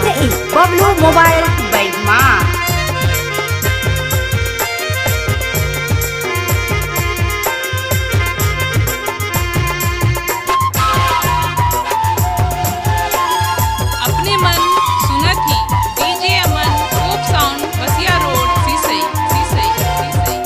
स्वागत है बबलू मोबाइल बैठमा। अपने मन सुनत ही डीजे अमन खूब साउंड बसिया रोड सीसई सीसई सीसई।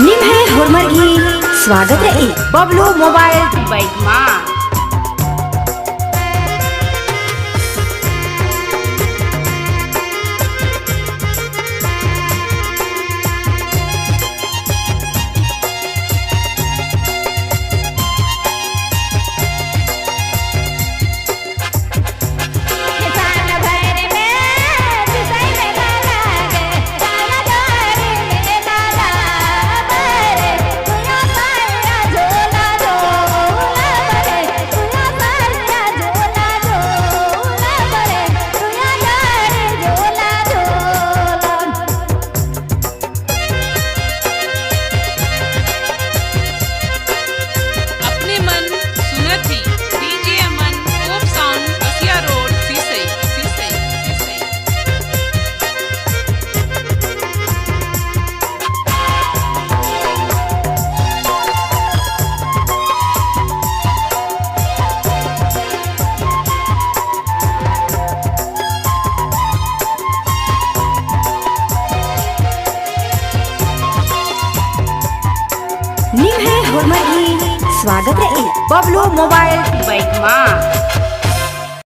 निम्हे हुरमरगी स्वागत है बबलू मोबाइल बैठमा। अपने मन सुनत ही डीजे अमन खूब साउंड बसिया रोड सीसई सीसई सीसई। निम्हे हुरमरगी स्वागत है बबलू मोबाइल बैठमा।